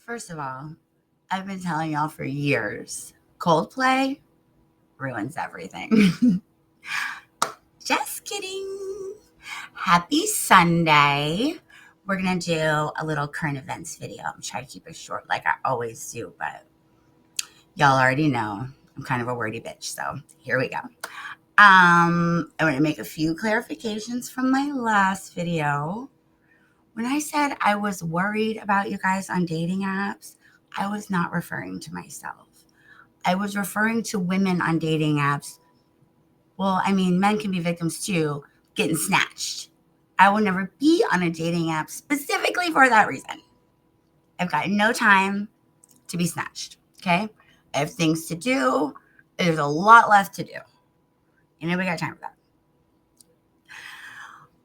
First of all, I've been telling y'all for years, Coldplay ruins everything. Just kidding. Happy Sunday. We're going to do a little current events video. I'm trying to keep it short like I always do, but y'all already know I'm kind of a wordy bitch, so here we go. I'm going to make a few clarifications from my last video. When I said I was worried about you guys on dating apps, I was not referring to myself. I was referring to women on dating apps. Well, I mean, men can be victims too, getting snatched. I will never be on a dating app specifically for that reason. I've got no time to be snatched, okay? I have things to do. There's a lot left to do. And nobody got time for that.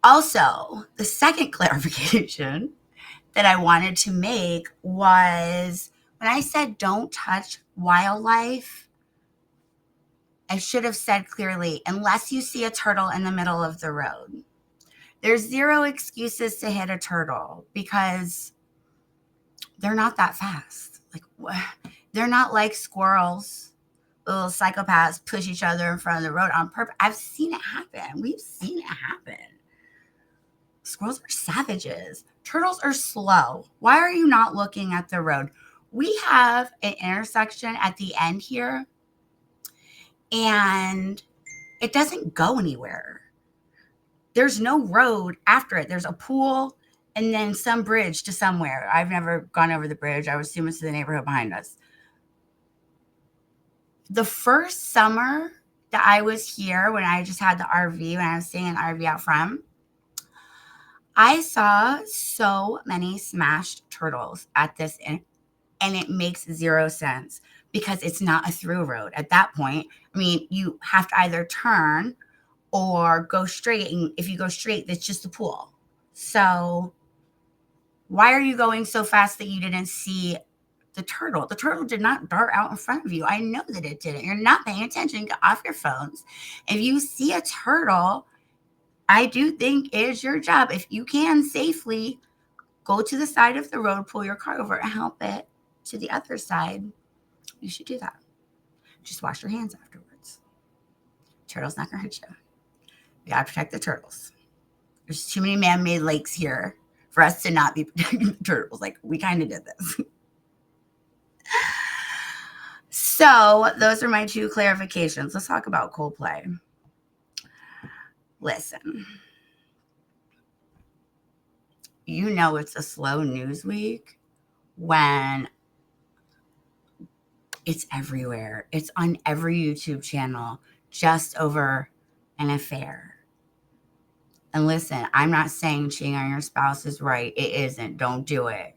Also, the second clarification that I wanted to make was when I said don't touch wildlife, I should have said clearly, unless you see a turtle in the middle of the road. There's zero excuses to hit a turtle because they're not that fast. They're not like squirrels. Little psychopaths push each other in front of the road on purpose. I've seen it happen. We've seen it happen. Squirrels are savages. Turtles are slow. Why are you not looking at the road? We have an intersection at the end here, and it doesn't go anywhere. There's no road after it. There's a pool and then some bridge to somewhere. I've never gone over the bridge. I would assume it's to the neighborhood behind us. The first summer that I was here, when I just had the RV, when I was staying in the RV out front, I saw so many smashed turtles at this, and it makes zero sense because it's not a through road at that point. I mean, you have to either turn or go straight, and if you go straight, it's just a pool. So why are you going so fast that you didn't see the turtle? The turtle did not dart out in front of you. I know that it didn't. You're not paying attention. Get off your phones. If you see a turtle, I do think it is your job, if you can safely, go to the side of the road, pull your car over and help it to the other side. You should do that. Just wash your hands afterwards. Turtle's not going to hurt you. You got to protect the turtles. There's too many man-made lakes here for us to not be protecting the turtles. Like, we kind of did this. So those are my two clarifications. Let's talk about Coldplay. Listen, you know it's a slow news week when it's everywhere. It's on every YouTube channel just over an affair. And listen, I'm not saying cheating on your spouse is right. It isn't. Don't do it.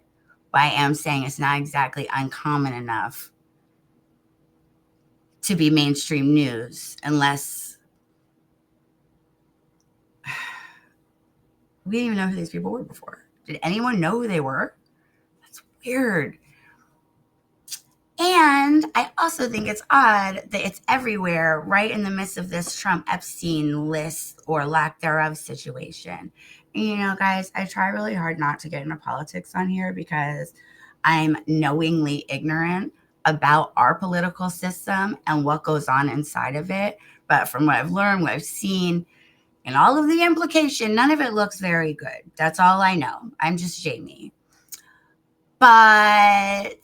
But I am saying it's not exactly uncommon enough to be mainstream news unless we didn't even know who these people were before. Did anyone know who they were? That's weird. And I also think it's odd that it's everywhere, right in the midst of this Trump-Epstein list or lack thereof situation. And, you know, guys, I try really hard not to get into politics on here because I'm knowingly ignorant about our political system and what goes on inside of it. But from what I've learned, what I've seen, and all of the implication, none of it looks very good. That's all I know. I'm just Jamie. But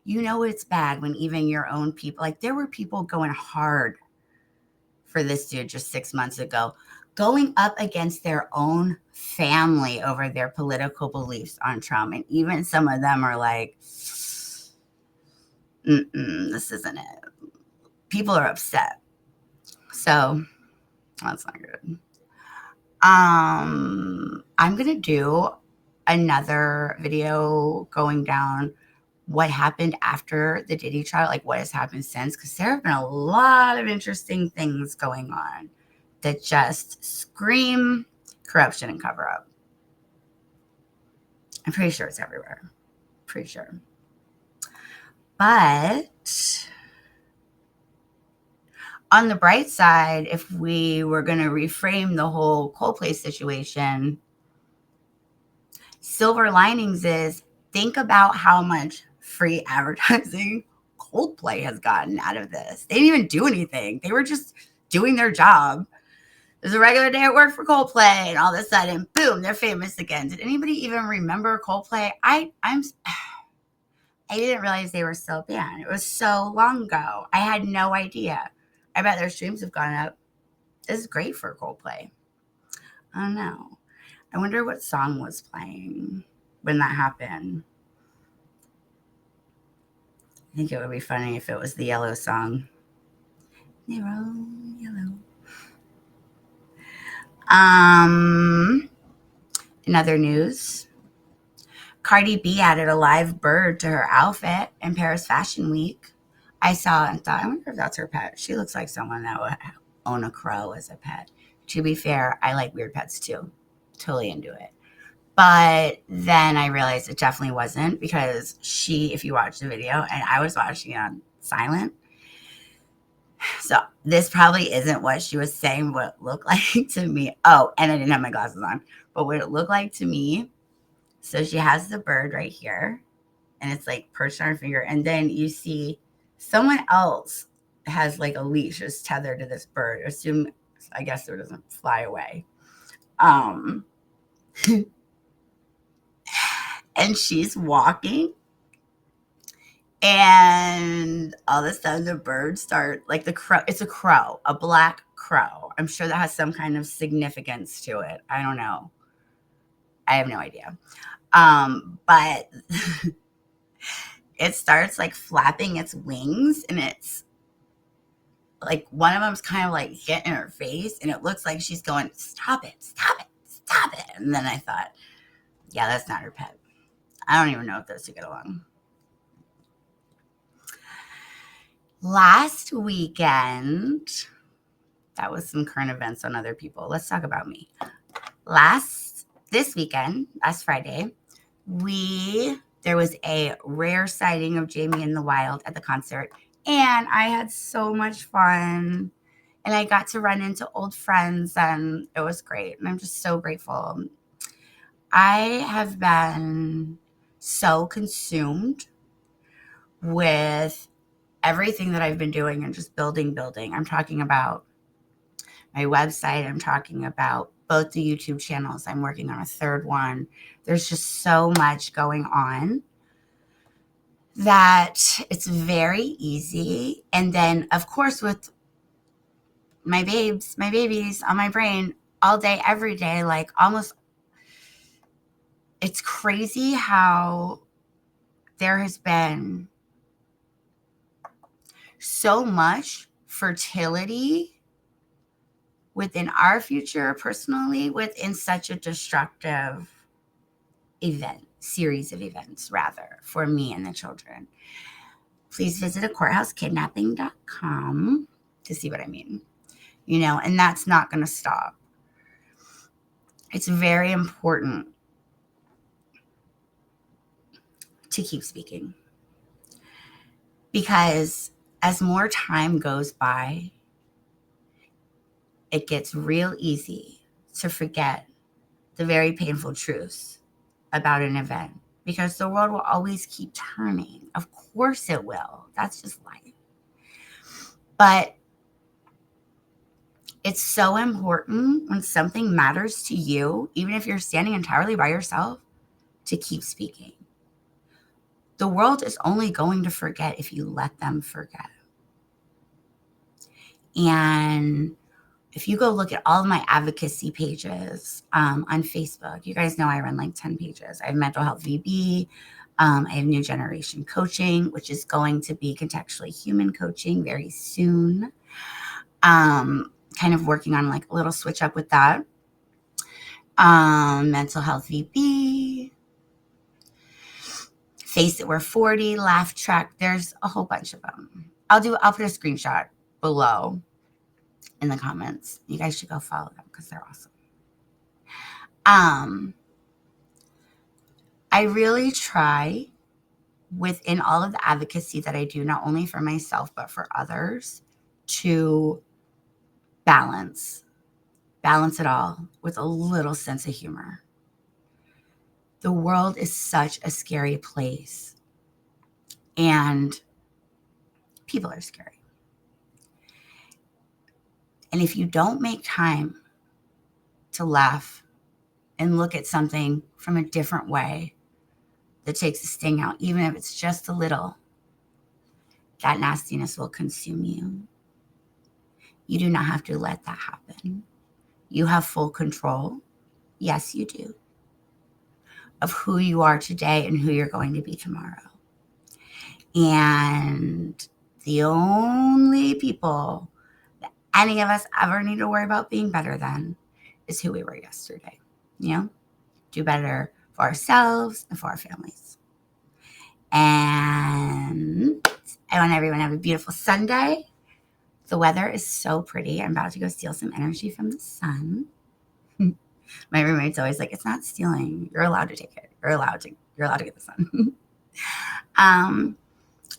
you know it's bad when even your own people, like there were people going hard for this dude just 6 months ago, going up against their own family over their political beliefs on Trump. And even some of them are like, this isn't it. People are upset. So that's not good. I'm going to do another video going down what happened after the Diddy trial, like what has happened since, because there have been a lot of interesting things going on that just scream corruption and cover up. I'm pretty sure it's everywhere. Pretty sure. But on the bright side, if we were going to reframe the whole Coldplay situation, silver linings is think about how much free advertising Coldplay has gotten out of this. They didn't even do anything. They were just doing their job. It was a regular day at work for Coldplay, and all of a sudden, boom, they're famous again. Did anybody even remember Coldplay? I didn't realize they were still a band. It was so long ago. I had no idea. I bet their streams have gone up. This is great for Coldplay. I don't know. I wonder what song was playing when that happened. I think it would be funny if it was the Yellow song. Yellow, yellow. In other news, Cardi B added a live bird to her outfit in Paris Fashion Week. I saw it and thought, I wonder if that's her pet. She looks like someone that would own a crow as a pet. To be fair, I like weird pets too. Totally into it. But then I realized it definitely wasn't, because if you watch the video, and I was watching it on silent, so this probably isn't what she was saying, what it looked like to me. Oh, and I didn't have my glasses on. But what it looked like to me, so she has the bird right here, and it's like perched on her finger. And then you see someone else has like a leash just tethered to this bird. I guess so it doesn't fly away. And she's walking, and all of a sudden the birds start, like the crow. It's a crow, a black crow. I'm sure that has some kind of significance to it. I don't know. I have no idea. But it starts like flapping its wings, and it's like one of them's kind of like getting in her face, and it looks like she's going, stop it, stop it, stop it. And then I thought, yeah, that's not her pet. I don't even know if those two get along. Last weekend, that was some current events on other people. Let's talk about me. This weekend, last Friday, there was a rare sighting of Jamie in the wild at the concert, and I had so much fun, and I got to run into old friends, and it was great, and I'm just so grateful. I have been so consumed with everything that I've been doing and just building. I'm talking about my website. I'm talking about both the YouTube channels. I'm working on a third one. There's just so much going on that it's very easy. And then, of course, with my babies on my brain all day, every day, like almost, it's crazy how there has been so much fertility within our future, personally, within such a destructive series of events, rather, for me and the children. Please visit courthousekidnapping.com to see what I mean. And that's not going to stop. It's very important to keep speaking, because as more time goes by, it gets real easy to forget the very painful truths about an event, because the world will always keep turning. Of course it will. That's just life. But it's so important when something matters to you, even if you're standing entirely by yourself, to keep speaking. The world is only going to forget if you let them forget. And if you go look at all of my advocacy pages on Facebook, you guys know I run like 10 pages. I have Mental Health VB. I have New Generation Coaching, which is going to be contextually human coaching very soon. Kind of working on like a little switch up with that. Mental Health VB. Face It, We're 40, Laugh Track. There's a whole bunch of them. I'll put a screenshot below in the comments. You guys should go follow them because they're awesome. I really try within all of the advocacy that I do, not only for myself, but for others, to balance it all with a little sense of humor. The world is such a scary place, and people are scary. And if you don't make time to laugh and look at something from a different way that takes the sting out, even if it's just a little, that nastiness will consume you. You do not have to let that happen. You have full control. Yes, you do. Of who you are today and who you're going to be tomorrow. And the only people that any of us ever need to worry about being better than is who we were yesterday. You know? Do better for ourselves and for our families. And I want everyone to have a beautiful Sunday. The weather is so pretty. I'm about to go steal some energy from the sun. My roommate's always like, it's not stealing. You're allowed to take it. You're allowed to get the sun. I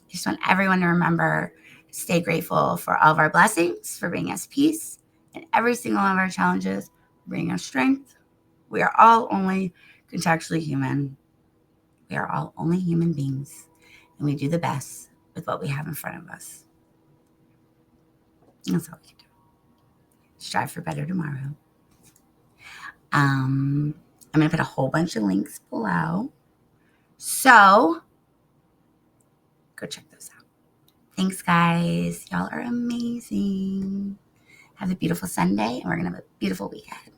just want everyone to remember to stay grateful for all of our blessings, for bringing us peace, and every single one of our challenges bring us strength. We are all only contextually human. We are all only human beings, and we do the best with what we have in front of us. That's all we can do. Strive for better tomorrow. I'm going to put a whole bunch of links below. So go check those out. Thanks, guys. Y'all are amazing. Have a beautiful Sunday, and we're going to have a beautiful weekend.